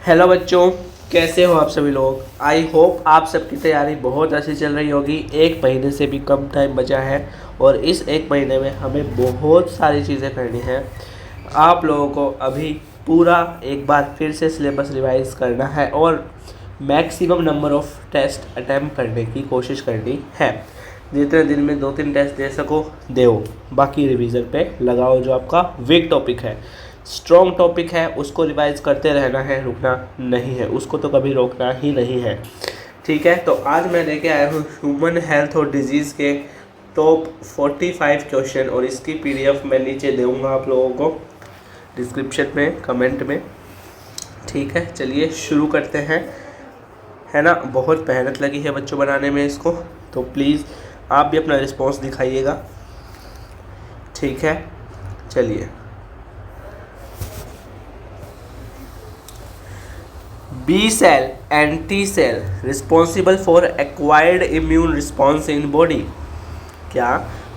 Hello बच्चों, कैसे हो आप सभी लोग। आई होप आप सबकी तैयारी बहुत अच्छी चल रही होगी। एक महीने से भी कम टाइम बचा है और इस एक महीने में हमें बहुत सारी चीज़ें करनी हैं। आप लोगों को अभी पूरा एक बार फिर से सिलेबस रिवाइज करना है और maximum number of test attempt करने की कोशिश करनी है। जितने दिन में 2-3 टेस्ट दे सको दो, बाकी रिवीजन पे लगाओ। जो आपका वीक टॉपिक है, स्ट्रॉन्ग टॉपिक है, उसको रिवाइज करते रहना है, रुकना नहीं है, उसको तो कभी रोकना ही नहीं है। ठीक है, तो आज मैं लेके आया हूँ ह्यूमन हेल्थ और डिजीज़ के टॉप 45 क्वेश्चन और इसकी पीडीएफ मैं नीचे दूँगा आप लोगों को डिस्क्रिप्शन में, कमेंट में। ठीक है, चलिए शुरू करते हैं। है ना, बहुत मेहनत लगी है बच्चों बनाने में इसको, तो प्लीज़ आप भी अपना रिस्पॉन्स दिखाइएगा। ठीक है, चलिए। B cell and T cell responsible for acquired immune response in body. क्या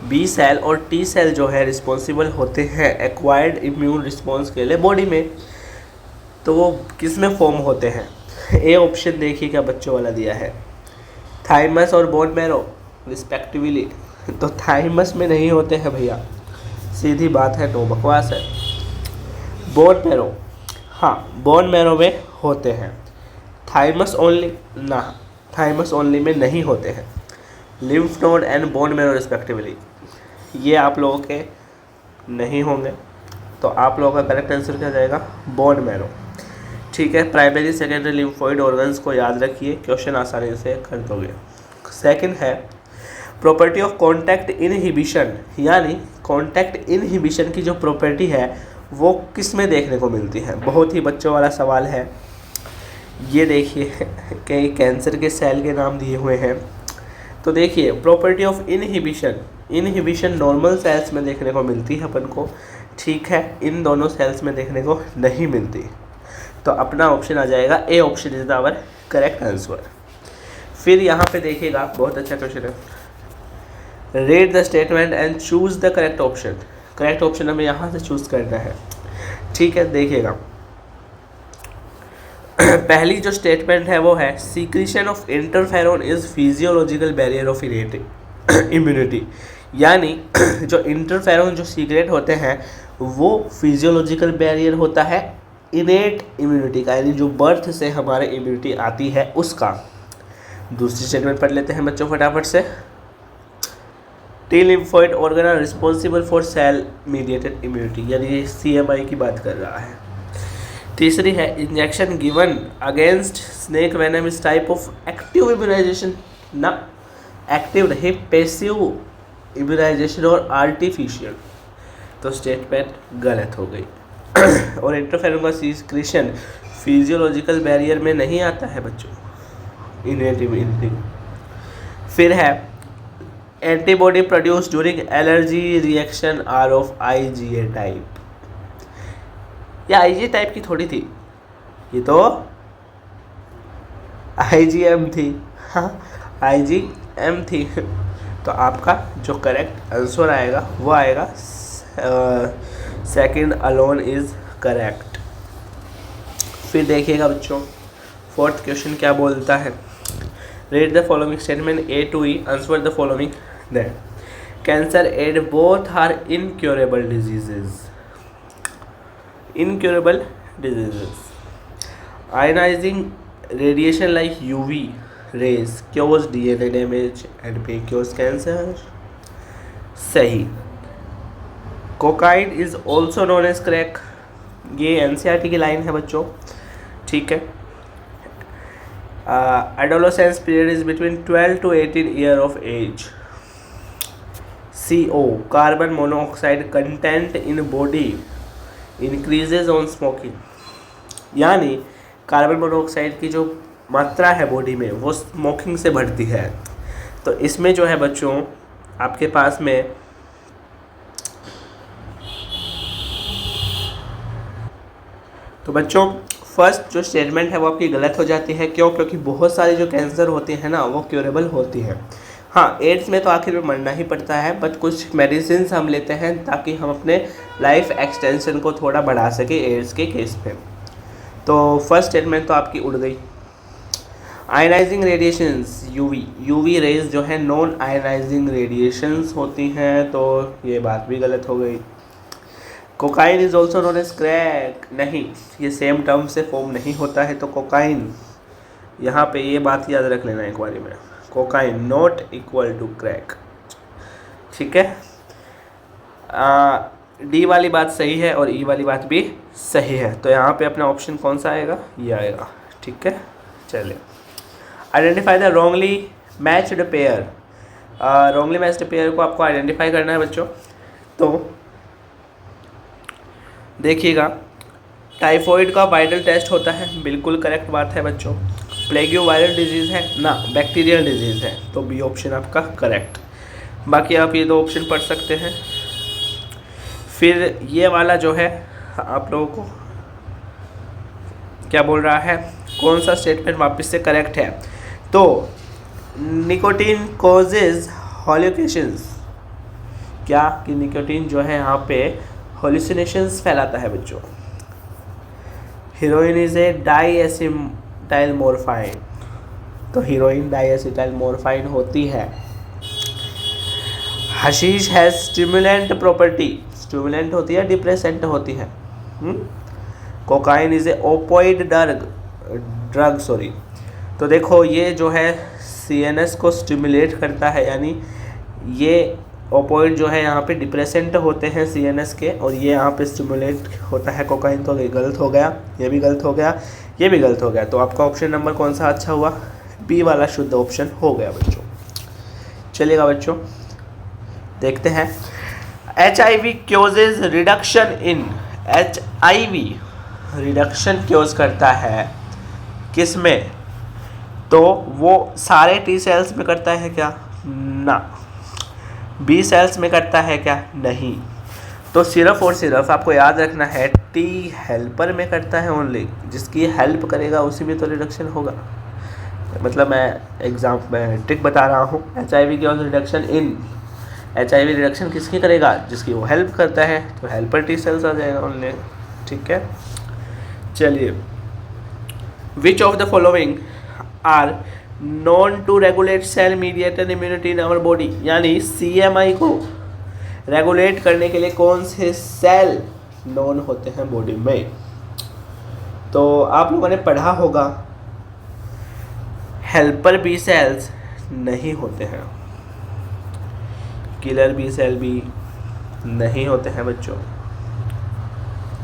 बी सेल और टी सेल जो है रिस्पॉन्सिबल होते हैं एक्वायर्ड इम्यून रिस्पॉन्स के लिए बॉडी में, तो वो किस में फॉर्म होते हैं। ए ऑप्शन देखिए क्या बच्चों वाला दिया है, थाइमस और बोन मैरो रिस्पेक्टिवली। तो थाइमस में नहीं होते हैं भैया, सीधी बात है, नो बकवास है। बोन मैरो, हाँ बोन मैरो में होते हैं। थाइमस ओनली ना, थाइमस ओनली में नहीं होते हैं। Lymph node and bone marrow respectively, ये आप लोगों के नहीं होंगे, तो आप लोगों का करेक्ट आंसर क्या जाएगा, बोन मैरो। ठीक है, प्राइमरी सेकेंडरी लिम्फोइड ऑर्गन्स को याद रखिए, क्वेश्चन आसानी से कर दोगे। सेकंड है प्रॉपर्टी ऑफ कॉन्टैक्ट इनहिबिशन, यानी कॉन्टैक्ट इनहिबिशन की जो प्रॉपर्टी है वो किस में देखने को मिलती है। बहुत ही बच्चों वाला सवाल है ये। देखिए कई कैंसर के सेल के नाम दिए हुए हैं, तो देखिए property of inhibition, inhibition normal sales में देखने को मिलती है अपन को, ठीक है, इन दोनों सेल्स में देखने को नहीं मिलती। तो अपना ऑप्शन आ जाएगा A option is our correct answer. फिर यहाँ पे देखिएगा, बहुत अच्छा क्वेश्चन है। Read the statement and choose the correct option. Correct option हमें यहाँ से चूज करना है। ठीक है, देखिएगा पहली जो स्टेटमेंट है वो है secretion of interferon is physiological barrier of immunity, यानी जो इंटरफेरोन जो सीक्रेट होते हैं वो फिजियोलॉजिकल बैरियर होता है इनेट इम्यूनिटी का, यानी जो बर्थ से हमारे इम्यूनिटी आती है उसका। दूसरी स्टेटमेंट पढ़ लेते हैं बच्चों फटाफट से। T lymphoid organ are responsible for cell mediated immunity, यानी ये CMI की बात कर रहा है। तीसरी है injection given against snake venom इस टाइप ऑफ एक्टिव इम्यूनाइजेशन, ना एक्टिव नहीं, पैसिव इम्यूनाइजेशन और आर्टिफिशियल। तो स्टेटमेंट गलत हो गई। और इंटरफेरोन का सीक्रेशन फिजियोलॉजिकल बैरियर में नहीं आता है बच्चों, इनेट इम्यूनिटी। फिर है antibody produce during allergy reaction are of IgA type, या IgA टाइप की थोड़ी थी, ये तो IgM थी। हाँ IgM थी। तो आपका जो करेक्ट आंसर आएगा वो आएगा सेकंड अलोन इज करेक्ट। फिर देखिएगा बच्चों फोर्थ क्वेश्चन क्या बोलता है। Read the following statement A to E, answer the following that cancer AIDS both are incurable diseases. Incurable diseases. Ionizing radiation like UV rays cause DNA damage and may cause cancer. सही। Cocaine is also known as crack, ये NCERT की line है बच्चों, ठीक है। Adolescence period is between 12 to 18 year of age. CO, carbon monoxide content in body increases on smoking, यानी carbon monoxide की जो मात्रा है बॉडी में वो स्मोकिंग से बढ़ती है। तो इसमें जो है बच्चों आपके पास में तो बच्चों फर्स्ट जो स्टेटमेंट है वो आपकी गलत हो जाती है। क्यों? क्योंकि बहुत सारी जो कैंसर होती है ना वो क्योरेबल होती है। हाँ, एड्स में तो आखिर में मरना ही पड़ता है, बट कुछ मेडिसिन हम लेते हैं ताकि हम अपने लाइफ एक्सटेंशन को थोड़ा बढ़ा सके एड्स के केस पे। तो फर्स्ट स्टेटमेंट तो आपकी उड़ गई। आयनाइजिंग रेडिएशंस, यूवी रेज जो है नॉन आयनाइजिंग रेडिएशंस होती हैं, तो ये बात भी गलत हो गई। Cocaine is also known as crack, नहीं, ये सेम टर्म से फॉर्म नहीं होता है, तो कोकाइन, यहाँ पे ये बात याद रख लेना एक बारी में, cocaine not equal to crack, ठीक है। डी वाली बात सही है और ई वाली बात भी सही है, तो यहाँ पे अपना ऑप्शन कौन सा आएगा, ये आएगा, ठीक है। चलिए, identify the wrongly matched pair. Wrongly matched pair को आपको आइडेंटिफाई करना है बच्चों। तो देखिएगा, टाइफॉइड का वायरल टेस्ट होता है, बिल्कुल करेक्ट बात है बच्चों। प्लेग्यू वायरल डिजीज़ है ना, बैक्टीरियल डिजीज़ है, तो बी ऑप्शन आपका करेक्ट। बाकी आप ये दो ऑप्शन पढ़ सकते हैं। फिर ये वाला जो है आप लोगों को क्या बोल रहा है, कौन सा स्टेटमेंट वापस से करेक्ट है, तो निकोटीन कॉजेज हॉल्यूकेशंस, क्या कि निकोटीन जो है यहाँ पे हॉल्यूसिनेशंस फैलाता है बच्चों। हीरोइन इज ए डाईएसिटाइल मोरफाइन, तो हीरोइन डाईएसिटाइल मोरफाइन होती है। Hashish has stimulant property, stimulant होती है, डिप्रेसेंट होती है। Cocaine is a opioid drug, sorry, तो देखो ये जो है सीएनएस को स्टिमुलेट करता है, यानी ये ओपोइड जो है यहाँ पे डिप्रेसेंट होते हैं सीएनएस के, और ये यहाँ पे स्टिमुलेट होता है कोकाइन, तो ये गलत हो गया, ये भी गलत हो गया, ये भी गलत हो गया, तो आपका ऑप्शन नंबर कौन सा अच्छा हुआ, बी वाला शुद्ध ऑप्शन हो गया बच्चों। चलिएगा बच्चों, देखते हैं। HIV causes reduction in, HIV reduction causes करता है किस में, तो वो सारे टी सेल्स में करता है क्या, ना। बी सेल्स में करता है क्या, नहीं। तो सिर्फ और सिर्फ आपको याद रखना है टी हेल्पर में करता है ओनली, जिसकी हेल्प करेगा उसी में तो रिडक्शन होगा। मतलब मैं ट्रिक बता रहा हूँ, HIV की रिडक्शन इन, HIV रिडक्शन किसकी करेगा, जिसकी वो हेल्प करता है, तो हेल्पर टी सेल्स आ जाएगा ओनली, ठीक है। चलिए, which of the following are known to regulate cell mediated immunity in our body, यानी CMI को रेगुलेट करने के लिए कौन से सेल नॉन होते हैं बॉडी में, तो आप लोगों ने पढ़ा होगा हेल्पर बी सेल्स नहीं होते हैं, किलर बी सेल भी नहीं होते हैं बच्चों,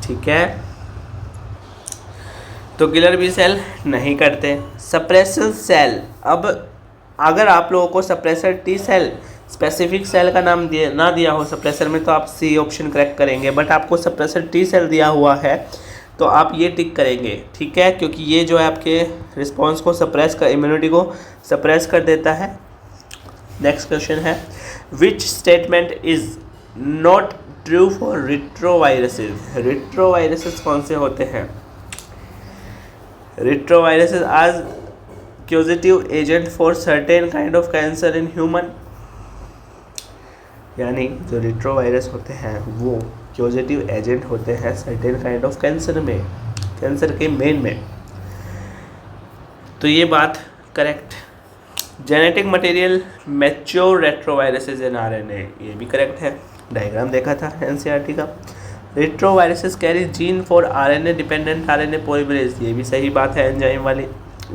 ठीक है। तो किलर बी सेल नहीं करते। सप्रेसर सेल, अब अगर आप लोगों को suppressor T cell specific cell का नाम ना दिया हो सप्रेसर में, तो आप सी ऑप्शन करेक्ट करेंगे, बट आपको सप्रेसर टी सेल दिया हुआ है तो आप ये टिक करेंगे, ठीक है, क्योंकि ये जो है आपके रिस्पॉन्स को सप्रेस कर, इम्यूनिटी को सप्रेस कर देता है। नेक्स्ट क्वेश्चन है, which statement is not true for retroviruses. Retroviruses कौन से होते हैं, retroviruses are causative agent for certain kind of cancer in human, यानी जो रिट्रोवायरस होते हैं वो क्यूजेटिव एजेंट होते हैं सर्टेन काइंड ऑफ कैंसर में, कैंसर के मेन में, तो ये बात correct. Genetic material mature retroviruses in RNA, ये भी करेक्ट है, डायग्राम देखा था NCERT का। Retroviruses carry gene for RNA dependent RNA polymerase, ये भी सही बात है, एंजाइम वाली।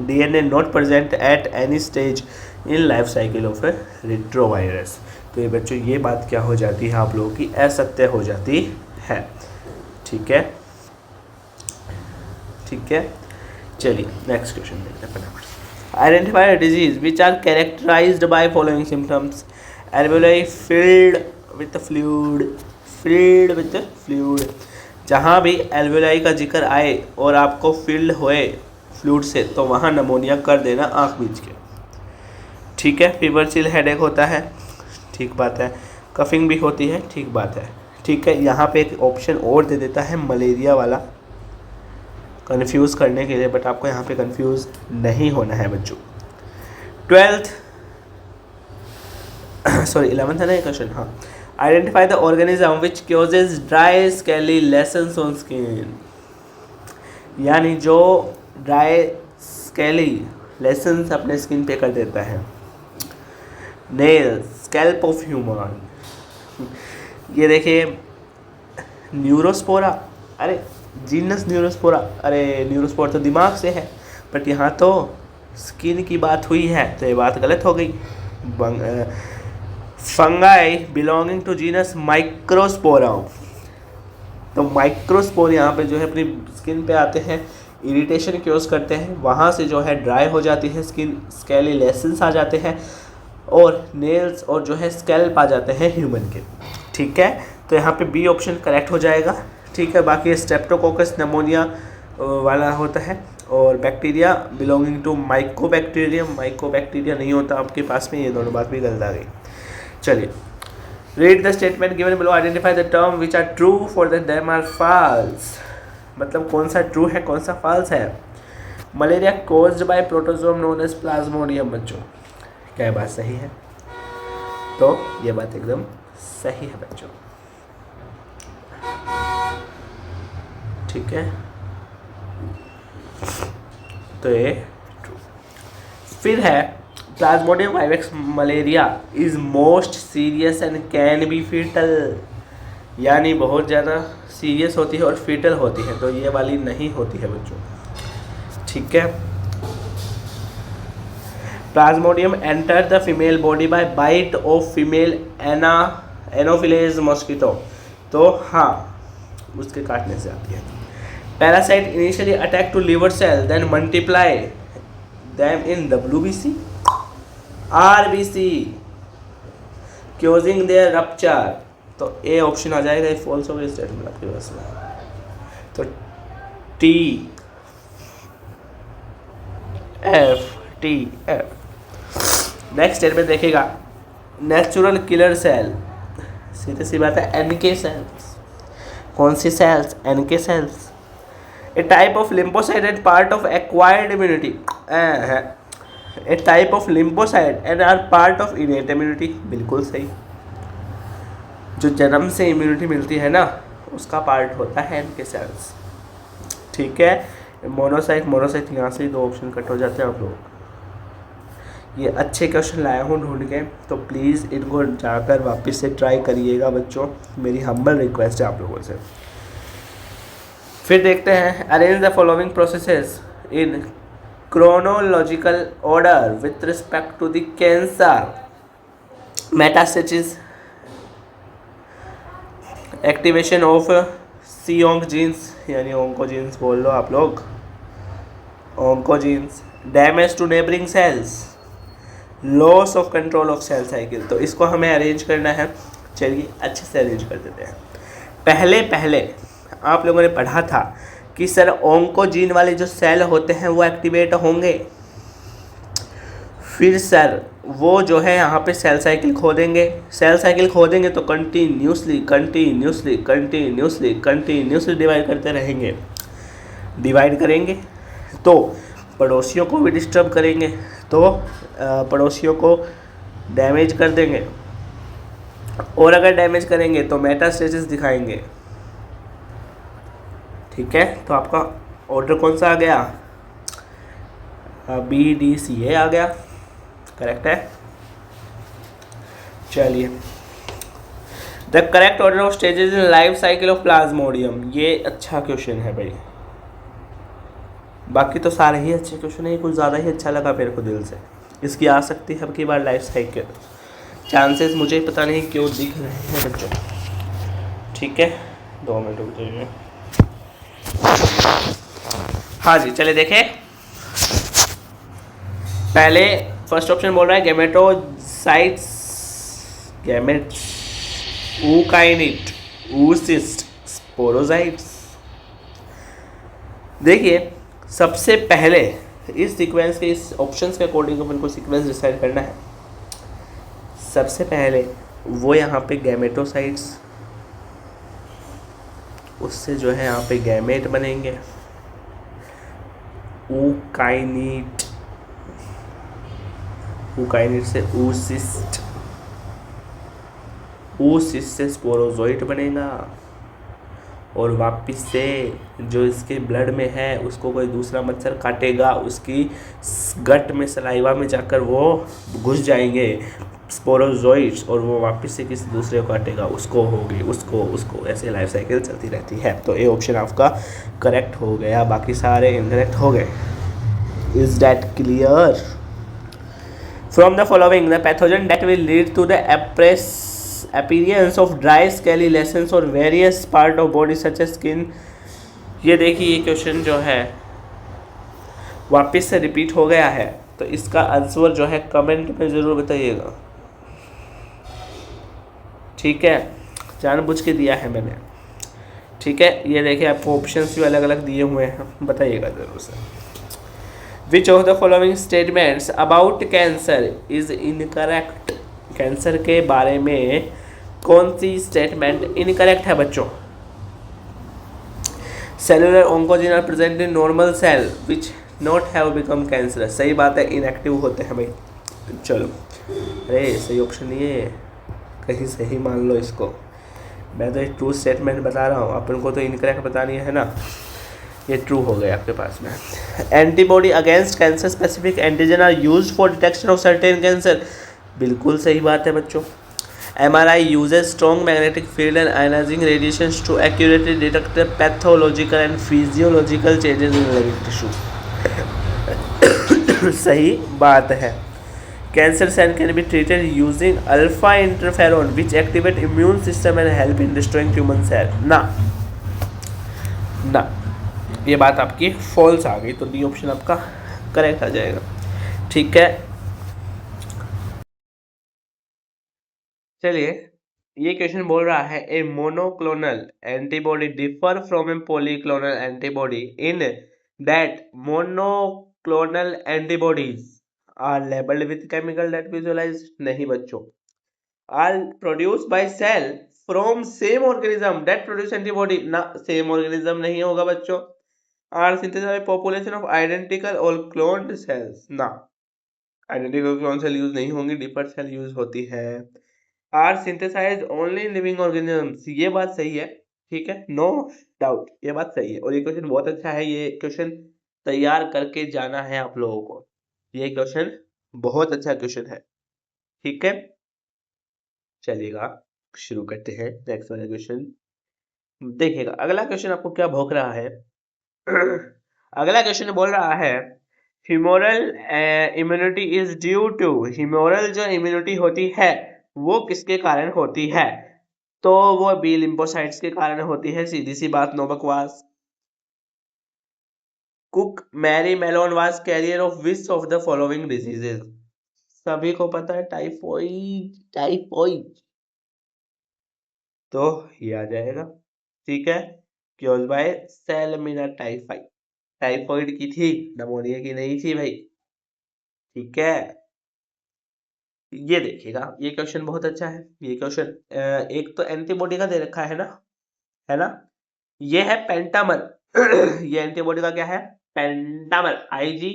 DNA not present at any stage in life cycle of A retrovirus, तो ये बच्चों ये बात क्या हो जाती है, आप लोगों की असत्य हो जाती है, ठीक है, ठीक है। चलिए नेक्स्ट क्वेश्चन देखते हैं फटाफट। Identify disease which are characterized by following symptoms, alveoli filled with fluid, filled with fluid, जहाँ भी एल्वेओलाई का जिक्र आए और आपको फिल्ड होए फ्लूइड से, तो वहाँ नमोनिया कर देना आँख बीच के, ठीक है। फीवर चिल हेडेक होता है, ठीक बात है। कफिंग भी होती है, ठीक बात है, ठीक है। यहाँ पे एक ऑप्शन और दे देता है मलेरिया वाला, कंफ्यूज करने के लिए, बट आपको यहाँ पे कंफ्यूज नहीं होना है बच्चों। 11th है ना ये क्वेश्चन, हाँ। Identify the organism which causes dry scaly lesions on skin, यानी जो ड्राई स्केली लेसन्स अपने स्किन पे कर देता है। नेल स्कैल्प ऑफ ह्यूमन, ये देखिए न्यूरोस्पोरा, अरे जीनस न्यूरोस्पोरा, अरे न्यूरोस्पोरा तो दिमाग से है, बट यहाँ तो स्किन की बात हुई है तो ये बात गलत हो गई। फंगाई बिलोंगिंग टू जीनस माइक्रोस्पोरा, तो माइक्रोस्पोर यहाँ पे जो है अपनी स्किन पे आते हैं, इरिटेशन क्योज करते हैं, वहाँ से जो है ड्राई हो जाती है स्किन, स्केली लेसन्स आ जाते हैं और नेल्स और जो है स्कैल्प आ जाते हैं ह्यूमन के। ठीक है, तो यहाँ पे बी ऑप्शन करेक्ट हो जाएगा। ठीक है, बाकी स्ट्रेप्टोकोकस निमोनिया वाला होता है और बैक्टीरिया बिलोंगिंग टू माइकोबैक्टीरिया नहीं होता आपके पास में, ये दोनों बात भी गलत आ गई। चलिए, read the statement given below, identify the term which are true for the them are false, मतलब कौन सा ट्रू है कौन सा फॉल्स है। Malaria caused by protozoan known as plasmodium, बच्चों क्या ये बात सही है? तो ये बात एकदम सही है बच्चों। ठीक है, तो ये ट्रू। फिर है plasmodium vivax malaria is most serious and can be fatal, यानी बहुत ज़्यादा सीरियस होती है और फीटल होती है, तो ये वाली नहीं होती है बच्चों। ठीक है, plasmodium enter the female body by bite of female anopheles mosquito, तो हाँ उसके काटने से आती है। Parasite initially attack to liver cell then multiply them in WBC RBC causing their rupture, तो ए ऑप्शन आ जाएगा, ये फॉल्स हो गई स्टेटमेंट आपके पास में, तो TF। नेक्स्ट स्टेटमेंट देखिएगा, नेचुरल किलर सेल, सीधी सी बात है NK सेल्स, कौन सी cells? NK cells. A type of lymphocyte and part of acquired immunity, a type of lymphocyte and are part of innate immunity, बिल्कुल सही। जो जन्म से इम्यूनिटी मिलती है ना उसका पार्ट होता है NK सेल्स। ठीक है, मोनोसाइट यहाँ से ही 2 ऑप्शन कट हो जाते हैं आप लोग। ये अच्छे क्वेश्चन लाया हूँ ढूंढ के, तो प्लीज़ इनको जाकर वापस से ट्राई करिएगा बच्चों, मेरी हम्बल रिक्वेस्ट है आप लोगों से। फिर देखते हैं, arrange the following processes in chronological order with respect to the cancer, metastasis, activation of c onc genes, यानी ओंकोजीन्स बोल लो आप लोग, oncogenes, damage to neighbouring cells, loss of control of cell cycle. तो इसको हमें अरेंज करना है, चलिए अच्छे से अरेंज कर देते हैं। पहले आप लोगों ने पढ़ा था कि सर ओंकोजीन वाले जो सेल होते हैं वो एक्टिवेट होंगे, फिर सर वो जो है यहाँ पे सेल साइकिल खोदेंगे, सेल साइकिल खोदेंगे तो कंटिन्यूसली डिवाइड करते रहेंगे, डिवाइड करेंगे तो पड़ोसियों को भी डिस्टर्ब करेंगे, तो पड़ोसियों को डैमेज कर देंगे, और अगर डैमेज करेंगे तो मेटास्टेसिस दिखाएंगे। ठीक है, तो आपका ऑर्डर कौन सा आ गया? BDCA आ गया, करेक्ट है। चलिए, the correct order of stages in life cycle of Plasmodium, ये अच्छा क्वेश्चन है भाई, बाकी तो सारे ही अच्छे क्वेश्चन है, कुछ ज़्यादा ही अच्छा लगा मेरे को दिल से। इसकी आ सकती है अब की बार लाइफ साइकिल, चांसेस मुझे पता नहीं क्यों दिख रहे हैं बच्चों। ठीक है, 2 मिनट रुक जाइए। हाँ जी, चले देखें, पहले फर्स्ट ऑप्शन बोल रहा है गैमेटोसाइट्स, ऊकाइनिट, ऊसिस्ट, स्पोरोजाइट्स। देखिए, सबसे पहले इस सीक्वेंस के, इस ऑप्शंस के अकॉर्डिंग अपन को सीक्वेंस डिसाइड करना है। सबसे पहले वो यहाँ पे गैमेटोसाइट्स, उससे जो है यहाँ पे गैमेट बनेंगे, ऊकाइनिट से ऊसिस्ट, ऊसिस्ट से स्पोरोजोइट बनेगा, और वापस से जो इसके ब्लड में है उसको कोई दूसरा मच्छर काटेगा, उसकी गट में सलाइवा में जाकर वो घुस जाएंगे स्पोरोजोइट्स, और वो वापस से किसी दूसरे को काटेगा, उसको होगी, उसको उसको ऐसे लाइफ साइकिल चलती रहती है। तो ए ऑप्शन आपका करेक्ट हो गया, बाकी सारे इनकरेक्ट हो गए। Is that clear? From the following, the pathogen that will lead to the appearance of dry scaly lesions or various part of body such as skin। ये देखिए ये क्वेश्चन जो है वापस से रिपीट हो गया है, तो इसका आंसर जो है कमेंट में ज़रूर बताइएगा, ठीक है? जानबूझ के दिया है मैंने, ठीक है? ये देखिए आपको ऑप्शंस भी अलग अलग दिए हुए हैं, बताइएगा ज़रूर से। Which of the following statements about cancer is incorrect? Cancer के बारे में कौन सी स्टेटमेंट इनकरेक्ट है बच्चों? Cellular oncogene are present in normal cell which not have become cancerous. सही बात है, इनएक्टिव होते हैं भाई। चलो, अरे सही ऑप्शन नहीं है, कहीं सही मान लो इसको। मैं तो एक ट्रू स्टेटमेंट बता रहा हूँ, अपन को तो इनकरेक्ट बतानी है ना। ये ट्रू हो गया आपके पास में। Antibody against cancer specific antigen are used for detection of certain cancer. बिल्कुल सही बात है बच्चों। MRI uses strong magnetic field and ionizing radiations to accurately detect the pathological and physiological changes in living tissue। सही बात है। Cancer cell can be treated using alpha interferon which activate immune system and help in destroying human cell. ना ना, ये बात आपकी false आ गई, तो डी ऑप्शन आपका करेक्ट आ जाएगा, ठीक है? चलिए, ये क्वेश्चन बोल रहा है a monoclonal antibody differ from a polyclonal antibody in that monoclonal antibodies are labelled with chemical that visualize. नहीं बच्चों, are produced by cell from same organism that produce antibody. ना, सेम ऑर्गेनिज्म नहीं होगा बच्चों। Are synthesized by population of identical और cloned cells. ना, identical clone cell use नहीं होंगी, डिफर सेल यूज होती है। Are synthesized only in living organisms. ये बात सही है, ठीक है, नो डाउट, ये बात सही है। और ये क्वेश्चन बहुत अच्छा है, ये क्वेश्चन तैयार करके जाना है आप लोगों को। ये क्वेश्चन बहुत अच्छा क्वेश्चन है, ठीक है? चलिएगा, शुरू करते हैं नेक्स्ट वाला क्वेश्चन। देखिएगा अगला क्वेश्चन आपको क्या भौंक रहा है। अगला क्वेश्चन बोल रहा है humoral immunity is due to. Humoral जो इम्यूनिटी होती है वो किसके कारण होती है? तो वो बी लिम्फोसाइट्स के कारण होती है, सीधी सी बात, नो बकवास। Cook Mary Mallon was carrier of which of the following diseases? सभी को पता है, टाइफॉइड, टाइफॉइड। तो ये आ जाएगा, ठीक है, क्योज बाय सैलमिना टाइफाइड। टाइफॉइड की थी, नमोनिया की नहीं थी भाई, ठीक है? ये देखिएगा, ये क्वेश्चन बहुत अच्छा है। ये क्वेश्चन एक तो एंटीबॉडी का दे रखा है ना? ये है पेंटामर। ये एंटीबॉडी का क्या है? पेंटामर। आईजी,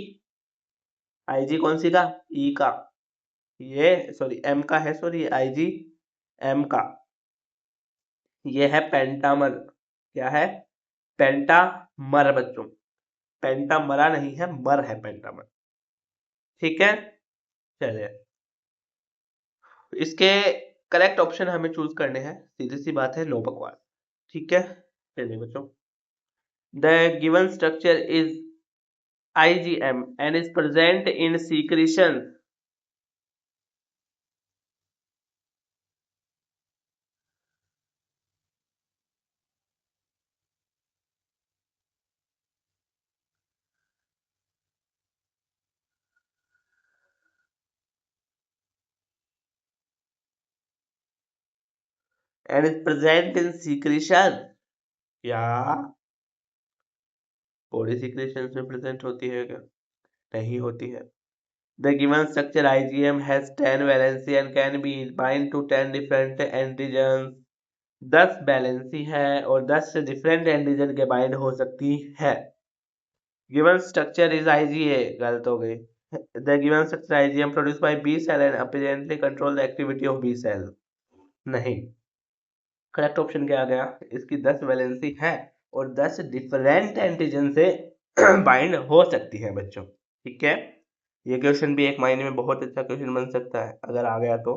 आईजी कौन सी का? ई का। ये सॉरी एम का है, सॉरी आईजी एम का। ये है पेंटामर। क्या है? पेंटामर बच्चों, पेंटामरा नहीं है, मर है पेंटामर, ठीक है? चलिए, इसके करेक्ट ऑप्शन हमें चूज करने हैं, सीधी सी बात है, नो बकवास, ठीक है? चलिए बच्चों, the given structure is IgM and is present in secretion and is present in secretion। क्या बॉडी सिक्रेशन में प्रेजेंट होती है क्या? नहीं होती है। The given structure IgM has 10 valency and can be bind to 10 different antigens। 10 valency है और 10 से डिफरेंट एंटीजन के बाइंड हो सकती है। गिवन स्ट्रक्चर इज IgA, गलत हो गई। The given structure IgM produced by B cell and apparently control the activity of B cell। नहीं, करेक्ट ऑप्शन क्या आ गया? इसकी 10 वैलेंसी है और 10 डिफरेंट एंटीजन से बाइंड हो सकती है बच्चों। ठीक है, ये क्वेश्चन भी एक मायने में बहुत अच्छा क्वेश्चन बन सकता है अगर आ गया तो।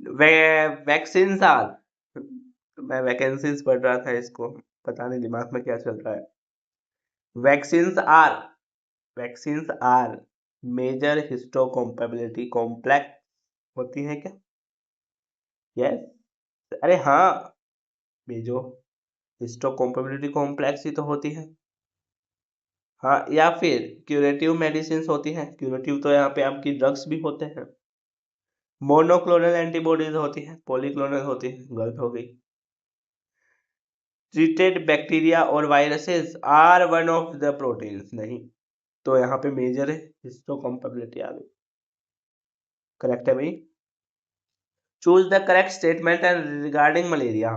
वैक्सीन आर, मैं वैकेंसीज पढ़ रहा था, इसको पता नहीं दिमाग में क्या चल रहा है। Vaccines are, vaccines are major histocompatibility complex होती है क्या? यस, अरे हाँ, मेजो हिस्टोकम्पेबिलिटी कॉम्प्लेक्स ही तो होती है। हाँ, या फिर क्यूरेटिव मेडिसिन होती हैं। क्यूरेटिव तो यहाँ पे आपकी ड्रग्स भी होते हैं। मोनोक्लोनल एंटीबॉडीज होती हैं, पॉलीक्लोनल होती है, गलत हो गई। ट्रीटेड बैक्टीरिया और viruses are one of the proteins, नहीं, तो यहाँ पे मेजर है हिस्टोकम्पेबिलिटी आ गई। करेक्ट है भाई। Choose the correct statement and regarding malaria.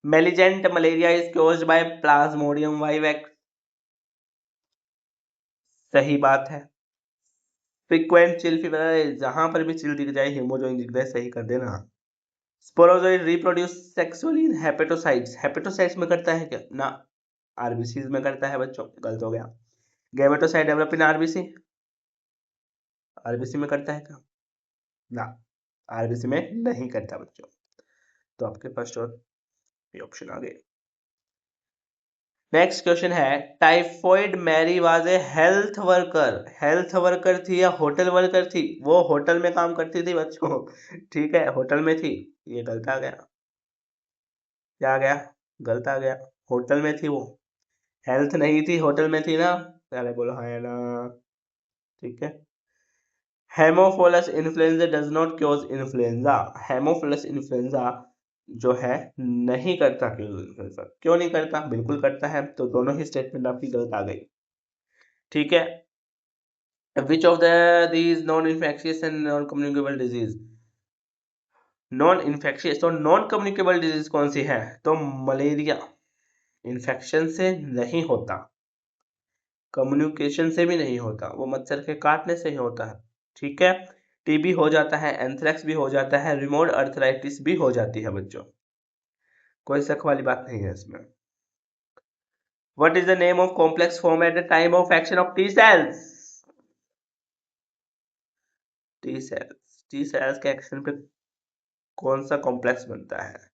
Malignant malaria is caused by Plasmodium vivax, सही बात है। फ्रीक्वेंट चिल फीवर, जहां पर भी चिल दिख जाए, हेमोजोइन दिख जाए, सही कर देना। स्पोरोजोइड रिप्रोड्यूस सेक्सुअली इन हेपेटोसाइट्स, हेपेटोसाइट्स में करता है क्या? ना, आरबीसी में करता है बच्चों, गलत हो गया। Gametocyte develop in RBC, RBC में करता है क्या? ना, आरबीसी में नहीं करता बच्चों। तो आपके फर्स्ट और ये ऑप्शन आ गए। नेक्स्ट क्वेश्चन है, typhoid Mary was a health worker, health worker थी या होटल वर्कर थी? वो होटल में काम करती थी बच्चों, ठीक है, होटल में थी, ये गलत आ गया। क्या आ गया? गलत आ गया, होटल में थी वो, हेल्थ नहीं थी, होटल में थी ना, पहले बोलो हाँ या ना। ठीक है, Haemophilus influenza does not chaos influenza, Haemophilus influenza जो है नहीं करता, क्यों नहीं करता? बिल्कुल करता है, तो दोनों ही स्टेटमेंट आपकी गलत आ गई। ठीक है, विच of the these non infectious and non communicable disease, non infectious और नॉन कम्युनिकेबल डिजीज कौन सी है? तो मलेरिया इन्फेक्शन से नहीं होता, कम्युनिकेशन से भी नहीं होता, वो मच्छर के काटने से ही होता है। ठीक है, टीबी हो जाता है, एंथ्रेक्स भी हो जाता है, रिमोट अर्थराइटिस भी हो जाती है बच्चों, कोई शक वाली बात नहीं है इसमें। What is the name of complex form at the time of action of T cells? T cells के एक्शन पे कौन सा कॉम्प्लेक्स बनता है?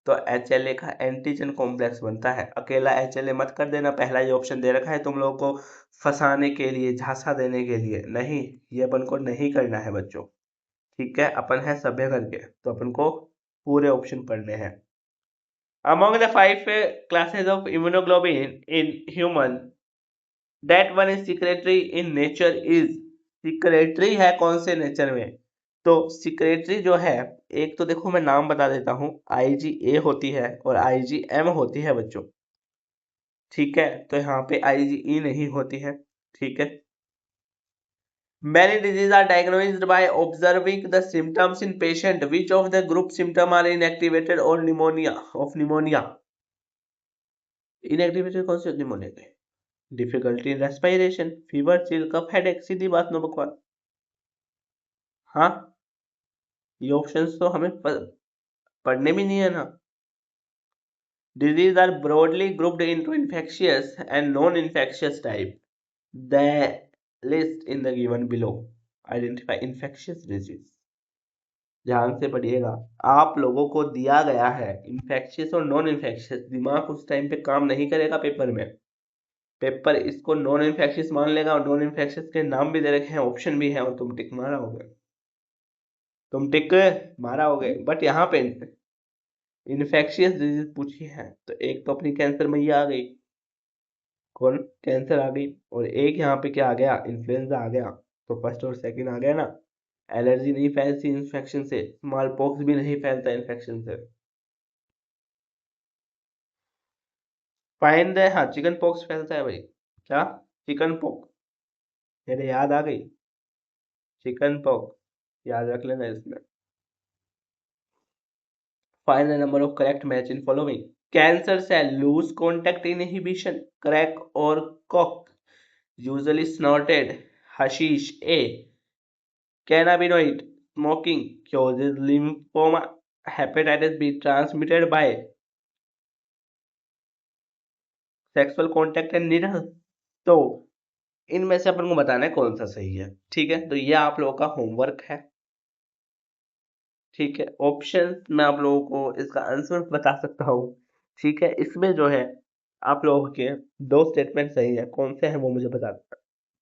तो HLA का एंटीजन कॉम्प्लेक्स बनता है। अकेला HLA मत कर देना, पहला ये ऑप्शन दे रखा है तुम लोगों को फंसाने के लिए, झांसा देने के लिए, नहीं, ये अपन को नहीं करना है बच्चों। ठीक है, अपन है सभ्य करके, तो अपन को पूरे ऑप्शन पढ़ने हैं। Among the 5 classes of immunoglobin in human, that one is secretory in nature is, secretory है कौन से नेचर में? तो सिक्रेटरी जो है, एक तो देखो मैं नाम बता देता हूँ, IgA होती है और IgM होती है बच्चों। ठीक है, तो यहाँ पे IgE नहीं होती है। ठीक है, many diseases are diagnosed by observing the symptoms in patient, which of the group symptom are inactivated or pneumonia of pneumonia? inactivated कौन से निमोनिया के? Difficulty in respiration, fever, chill, cough, headache, सीधी बात, नो बकवास। हाँ, ये options तो हमें पढ़ने भी नहीं है ना। Diseases are broadly grouped into infectious and non-infectious type. The list in the given below identify infectious disease. ध्यान से पढ़िएगा, आप लोगों को दिया गया है इन्फेक्शियस और नॉन इन्फेक्शियस, दिमाग उस टाइम पे काम नहीं करेगा पेपर में, पेपर इसको नॉन इन्फेक्शियस मान लेगा और नॉन इन्फेक्शियस के नाम भी दे रखे हैं, ऑप्शन भी है, और तुम टिक मारा होगे, तुम टिक मारा होगे। बट यहाँ पे इन्फेक्शियस डिजीज पूछी है, तो एक तो अपनी कैंसर मैया आ गई, कौन? कैंसर आ गई, और एक यहाँ पे क्या आ गया? इन्फ्लुएंजा आ गया, तो फर्स्ट और सेकंड आ गया ना। एलर्जी नहीं फैलती इन्फेक्शन से, स्मॉल पॉक्स भी नहीं फैलता इन्फेक्शन से। फाइन द, हाँ, चिकन पॉक्स फैलता है भाई, क्या? चिकन पॉक्स, मेरे याद आ गई, चिकन पॉक्स याद रख लेना इसमें। Find the number of correct match in following, cancer cell lose contact inhibition, crack और coke, usually snorted, hashish, a, cannabinoid, smoking causes lymphoma, hepatitis B transmitted by sexual contact and needle. तो इनमें से अपन को बताना है कौन सा सही है। ठीक है, तो ये आप लोगों का होमवर्क है। ठीक है, ऑप्शन मैं आप लोगों को इसका आंसर बता सकता हूँ। ठीक है, इसमें जो है आप लोगों के दो स्टेटमेंट सही है, कौन से हैं वो मुझे बता देना।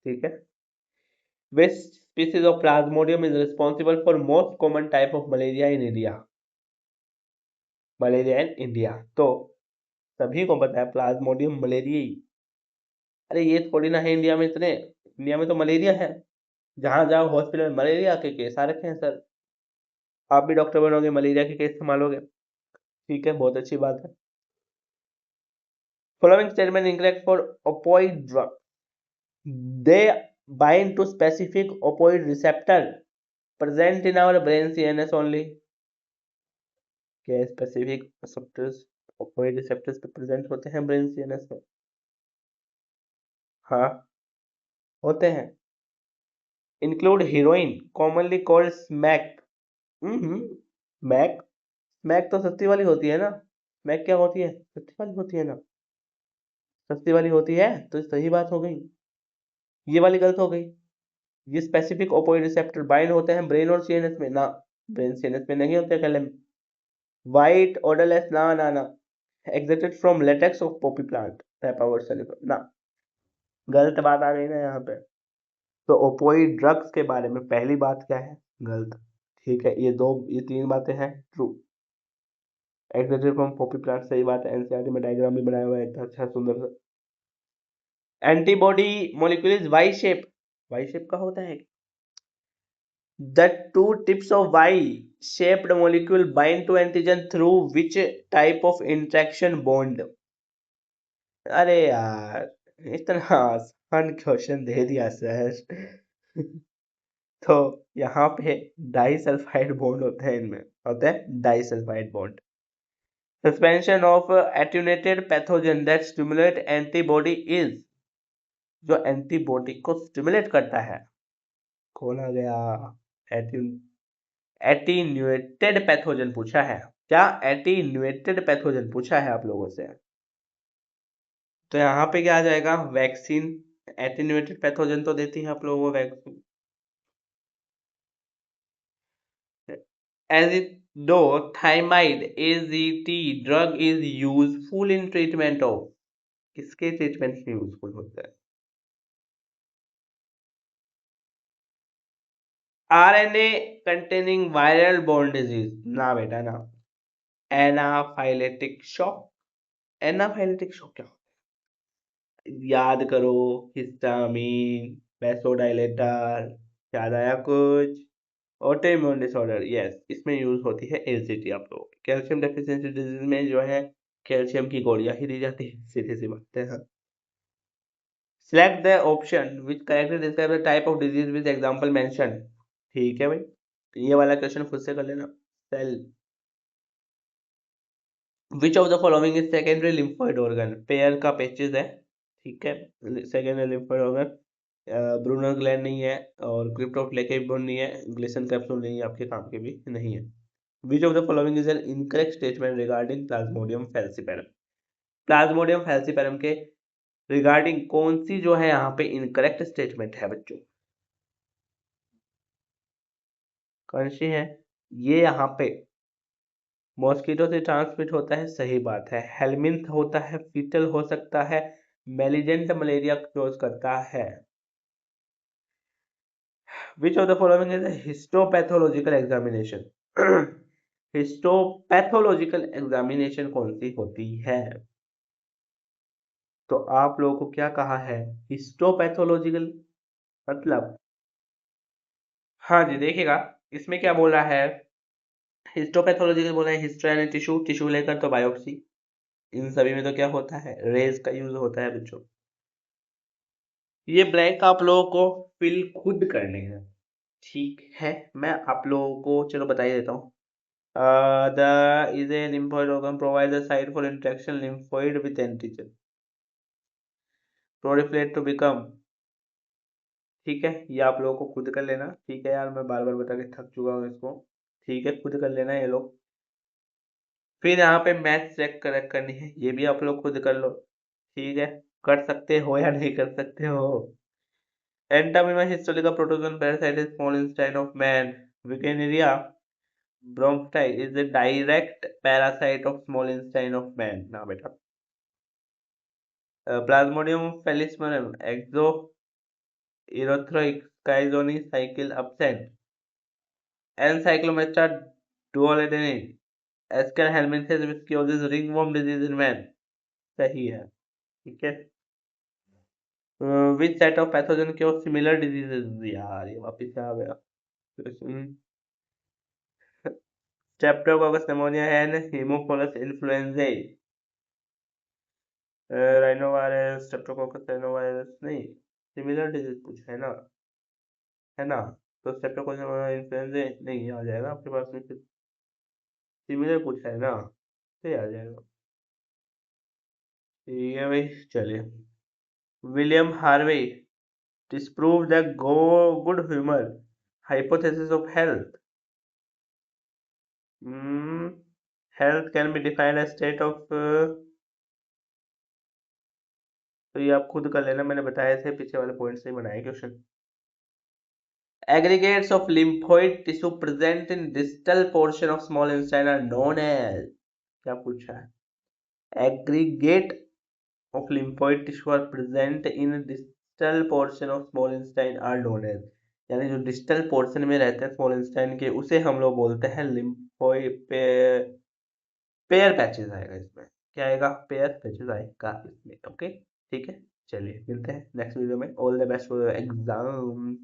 ठीक है, which species of Plasmodium is responsible for most common type of malaria in India. Malaria in India, तो सभी को पता है प्लाज्मोडियम मलेरिया ही। अरे ये थोड़ी ना है इंडिया में, इतने इंडिया में तो मलेरिया है, जहां जाओ हॉस्पिटल में मलेरिया के केस आ रखे हैं सर। आप भी डॉक्टर बनोगे, मलेरिया के केस संभालोगे। ठीक है, बहुत अच्छी बात है। Following statement incorrect for opioid drug, they bind to specific opioid receptor present in our brain CNS only। क्या स्पेसिफिक रिसेप्टर्स opioid receptors पे प्रेजेंट होते हैं ब्रेन सीएनएस में? हाँ, होते हैं। Include heroine commonly called smack. Smack, smack तो सस्ती वाली होती है ना। स्मैक क्या होती है? सस्ती वाली होती है ना। सस्ती वाली होती है तो सही बात हो गई, ये वाली गलत हो गई। ये स्पेसिफिक ओपोइड रिसेप्टर बाइंड होते हैं ब्रेन और सीएनएस में ना, ब्रेन सीएनएस में नहीं होते। कल वाइट ऑर्डरलेस ना ना ना, extracted from latex of poppy plant Papaver सल्यूबर ना, गलत बात आ गई ना यहाँ पे। तो ओपोइड ड्रग्स के बारे में पहली बात क्या है? गलत। ठीक है, ये तीन बातें हैं ट्रू। एग्जैक्टेड फ्रॉम पॉपी प्लांट सही बात है, एनसीईआरटी में डायग्राम भी बनाया हुआ है इतना अच्छा सुंदर सा। Antibody molecule is Y shape, Y shape का होता है। The two tips of Y-shaped molecule bind to antigen through which type of interaction bond? अरे यार, इतना आसान क्वेश्चन दे दिया सर। तो यहाँ पे डाई सल्फाइड बॉन्ड होते हैं, इनमें होता है disulphide bond. Suspension of attenuated pathogen that stimulate antibody is, जो एंटीबॉडी को स्टिमुलेट करता है, कौन आ गया? एटीन्यूएटेड पैथोजन पूछा है क्या? एटीन्यूएटेड पैथोजन पूछा है आप लोगों से। तो यहाँ पे क्या आ जाएगा? वैक्सीन। एटीन्यूएटेड पैथोजन तो देती है आप लोगों को vaccine. Azidothymidine AZT drug is useful in treatment of, किसके ट्रीटमेंट में यूजफुल होता है? RNA containing viral borne disease ना बेटा ना। एनाफाइलेटिक शॉक, एनाफाइलेटिक शॉक क्या? याद करो, हिस्टामिन, वैसोडाइलेटर, याद आया कुछ? ऑटोइम्यून डिसऑर्डर, यस, इसमें यूज होती है एलसीटी। आप लोग कैल्शियम डेफिशिएंसी डिजीज में जो है कैल्शियम की गोलियां ही दी जाती है, सीधी सी बात है। Select the option which correctly describe the type of disease with example mention. ठीक है भाई, ये वाला क्वेश्चन खुद से कर लेना। Cell, which of the following is secondary lymphoid organ? Peyer का पेचिस है। ठीक है, secondary lymphoid organ, Brunner gland नहीं है, और क्रिप्ट ऑफ लेकेबोन नहीं है, ग्लिसन कैप्सूल नहीं है, आपके काम के भी नहीं है। विच of the following is an incorrect statement regarding Plasmodium falciparum? Plasmodium falciparum के रिगार्डिंग कौन सी जो है यहाँ पे इनकरेक्ट स्टेटमेंट है बच्चों? कौन सी है? ये यहाँ पे मॉस्किटो से ट्रांसमिट होता है, सही बात है। हेलमिंथ होता है, फीटल हो सकता है, मेलिजेंट मलेरिया क्लोज करता है। Which of the following is a histopathological examination? Histopathological examination कौन सी होती है? तो आप लोगों को क्या कहा है? हिस्टोपैथोलॉजिकल मतलब, हाँ जी देखिएगा, इसमें क्या बोल रहा है? हिस्टोपैथोलॉजिकल बोल रहा है हिस्टो यानी टिश्यू, टिश्यू लेकर तो बायोप्सी। इन सभी में तो क्या होता है? रेज का यूज होता है बच्चों। ये ब्लैंक आप लोगों को फिल खुद करने हैं। ठीक है, मैं आप लोगों को चलो बता ही देता हूँ। The is a lymphoid organ provides a site for interaction lymphoid with antigen proliferate to become। ठीक है, ये आप लोगों को खुद कर लेना। ठीक है यार, मैं बार बार बता के थक चुका हूँ इसको। ठीक है, खुद कर लेना ये लोग। फिर यहाँ पे मैथ चेक करनी है, ये भी आप लोग खुद कर लो, ठीक है, कर सकते हो या नहीं कर सकते हो। एंटामिमा Historica protozoan parasite is small Einstein of man, विकेनेरिया bronchi is a direct parasite of small intestine of man ना बेटा। Plasmodium falciparum exo erythrocytic schizogony cycle absent, Ancylostoma duodenale Ascaris helminthes which causes ringworm disease in man, सही है, ठीक है। which set of pathogen cause similar diseases, यार ये वापिस से आ गया। Streptococcus pneumoniae and Haemophilus influenzae, rhinovirus Streptococcus rhinovirus नहीं, सिमिलर डिजीज कुछ है ना, तो स्ट्रेप्टोकोकस इन्फ्लुएंजाe नहीं आ जाएगा आपके पास में, फिर सिमिलर कुछ है ना, तो आ जाएगा, ठीक है भाई। चलिए, William Harvey disprove the good humor hypothesis of health. Health can be defined as state of तो ये आप खुद कर लेना, मैंने बताए थे पीछे वाले पॉइंट से ही बनाए question. Aggregates of lymphoid tissue present in distal portion of small intestine are known as, क्या पूछा है, aggregate of lymphoid tissue are present in distal portion of small intestine are known as, यानी जो distal portion में रहते हैं small intestine के, उसे हम लोग बोलते हैं लिम्फोइड पेयर पैचेस आएगा इसमें, क्या आएगा, पेयर पैचेस आएगा इसमें, ओके, ठीक है। चलिए मिलते हैं नेक्स्ट वीडियो में, all the best for exam.